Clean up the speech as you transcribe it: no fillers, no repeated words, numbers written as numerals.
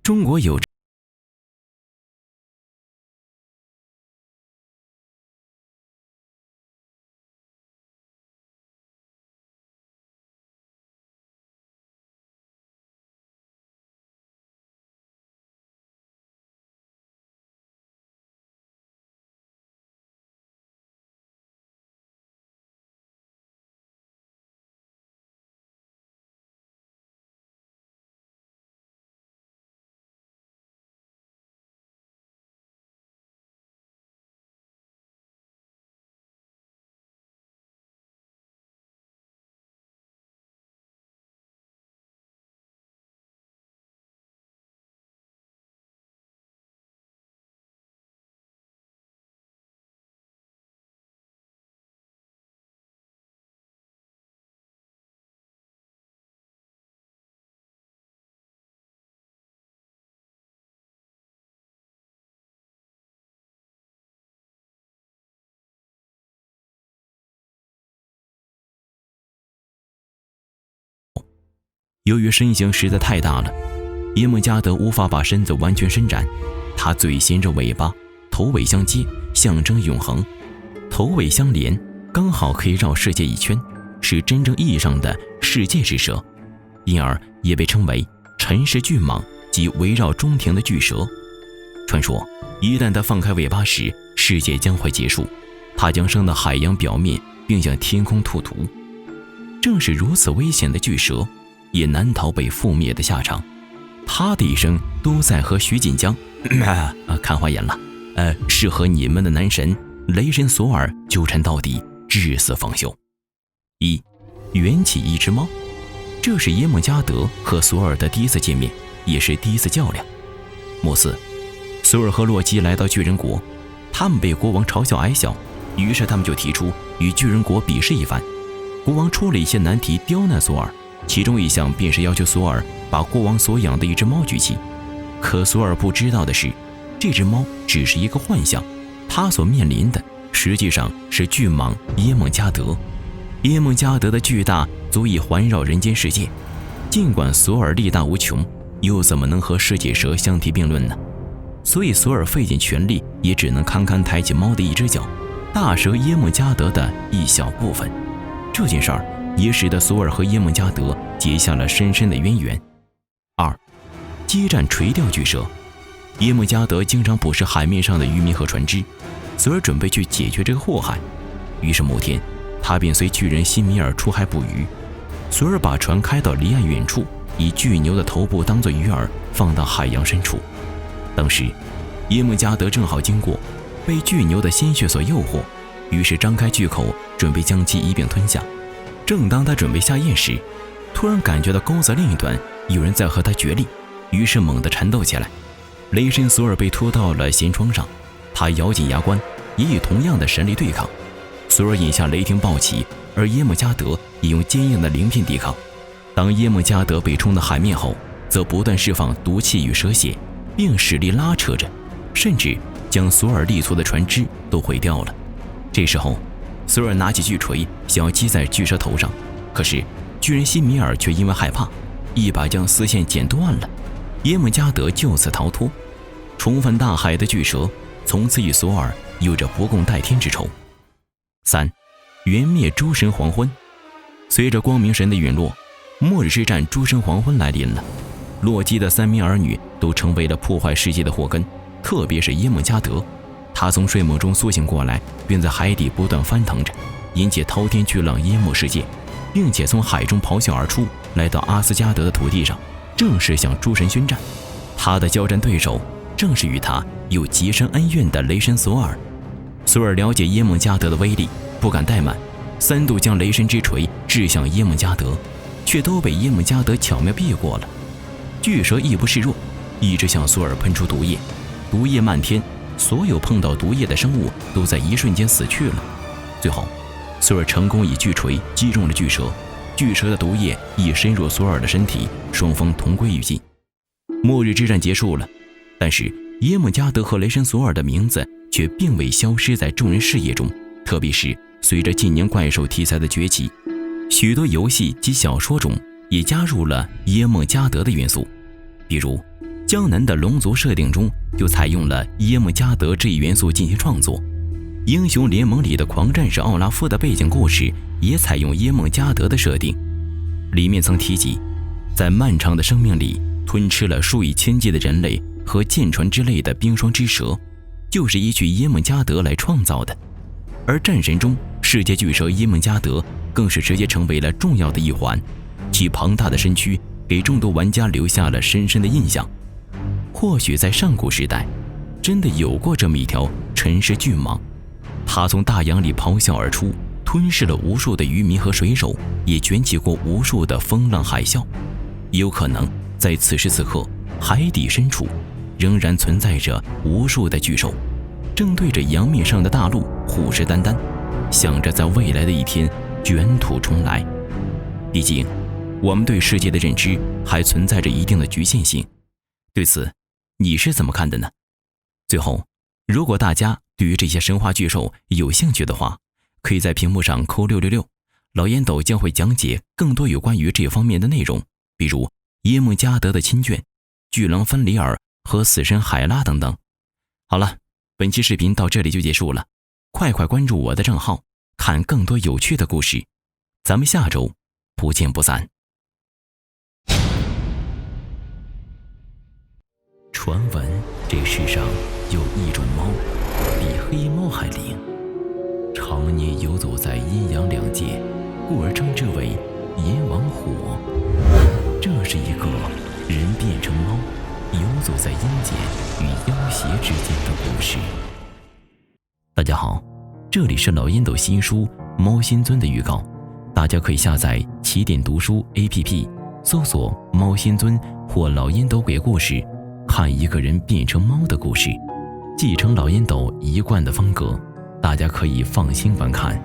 中国有由于身形实在太大了，耶梦加德无法把身子完全伸展，他嘴衔着尾巴，头尾相接，象征永恒。头尾相连，刚好可以绕世界一圈，是真正意义上的世界之蛇，因而也被称为尘世巨蟒及围绕中庭的巨蛇。传说一旦它放开尾巴时，世界将会结束，它将升到海洋表面，并向天空吐土。正是如此危险的巨蛇，也难逃被覆灭的下场。他的一生都在和徐锦江看花眼了，是和你们的男神雷神索尔纠缠到底，至死方休。一，缘起一只猫。这是耶梦加德和索尔的第一次见面，也是第一次较量。某次，索尔和洛基来到巨人国，他们被国王嘲笑矮小，于是他们就提出与巨人国比试一番。国王出了一些难题刁难索尔，其中一项便是要求索尔把国王所养的一只猫举起。可索尔不知道的是，这只猫只是一个幻象，他所面临的实际上是巨蟒耶梦加德。耶梦加德的巨大足以环绕人间世界，尽管索尔力大无穷，又怎么能和世界蛇相提并论呢？所以索尔费尽全力，也只能堪堪抬起猫的一只脚，大蛇耶梦加德的一小部分。这件事儿也使得索尔和耶梦加德结下了深深的渊源。二，激战垂钓巨蛇。耶梦加德经常捕食海面上的渔民和船只，索尔准备去解决这个祸害。于是某天，他便随巨人辛米尔出海捕鱼。索尔把船开到离岸远处，以巨牛的头部当作鱼饵放到海洋深处。当时耶梦加德正好经过，被巨牛的鲜血所诱惑，于是张开巨口准备将其一并吞下。正当他准备下咽时，突然感觉到沟子另一端有人在和他角力，于是猛地缠斗起来。雷神索尔被拖到了舷窗上，他咬紧牙关，也以同样的神力对抗。索尔引下雷霆暴起，而耶梦加德也用坚硬的鳞片抵抗。当耶梦加德被冲到海面后，则不断释放毒气与蛇血，并使力拉扯着，甚至将索尔力挫的船只都毁掉了。这时候索尔拿起巨锤想要击在巨蛇头上，可是巨人辛米尔却因为害怕，一把将丝线剪断了。耶梦加德就此逃脱。重返大海的巨蛇从此与索尔有着不共戴天之仇。三，缘灭诸神黄昏。随着光明神的陨落，末日之战诸神黄昏来临了。洛基的3名儿女都成为了破坏世界的祸根，特别是耶梦加德，他从睡梦中苏醒过来，并在海底不断翻腾着，引起滔天巨浪淹没世界，并且从海中咆哮而出，来到阿斯加德的土地上，正式向诸神宣战。他的交战对手正是与他有极深恩怨的雷神索尔。索尔了解耶梦加德的威力，不敢怠慢，3度将雷神之锤掷向耶梦加德，却都被耶梦加德巧妙避过了。巨蛇亦不示弱，一直向索尔喷出毒液，毒液漫天，所有碰到毒液的生物都在一瞬间死去了。最后索尔成功以巨锤击中了巨蛇，巨蛇的毒液亦深入索尔的身体，双方同归于尽。末日之战结束了，但是耶梦加德和雷神索尔的名字却并未消失在众人视野中，特别是随着近年怪兽题材的崛起，许多游戏及小说中也加入了耶梦加德的元素，比如江南的龙族设定中就采用了耶梦加德这一元素进行创作。英雄联盟里的狂战士奥拉夫的背景故事也采用耶梦加德的设定，里面曾提及，在漫长的生命里吞吃了数以千计的人类和舰船之类的冰霜之蛇，就是依据耶梦加德来创造的。而战神中世界巨蛇耶梦加德更是直接成为了重要的一环，其庞大的身躯给众多玩家留下了深深的印象。或许在上古时代真的有过这么一条尘世巨蟒，它从大洋里咆哮而出，吞噬了无数的渔民和水手，也卷起过无数的风浪海啸。也有可能在此时此刻，海底深处仍然存在着无数的巨兽，正对着洋面上的大陆虎视眈眈，想着在未来的一天卷土重来。毕竟我们对世界的认知还存在着一定的局限性，对此你是怎么看的呢？最后，如果大家对于这些神话巨兽有兴趣的话，可以在屏幕上扣666，老烟斗将会讲解更多有关于这方面的内容，比如耶梦加德的亲眷、巨狼芬里尔和死神海拉等等。好了，本期视频到这里就结束了，快快关注我的账号，看更多有趣的故事。咱们下周不见不散。传闻这世上有一种猫，比黑猫还灵，常年游走在阴阳两界，故而称之为阎王虎。这是一个人变成猫，游走在阴间与妖邪之间的故事。大家好，这里是老烟斗新书《猫新尊》的预告，大家可以下载起点读书 APP， 搜索《猫新尊》或老烟斗鬼故事，看一个人变成猫的故事，继承老烟斗一贯的风格，大家可以放心观看。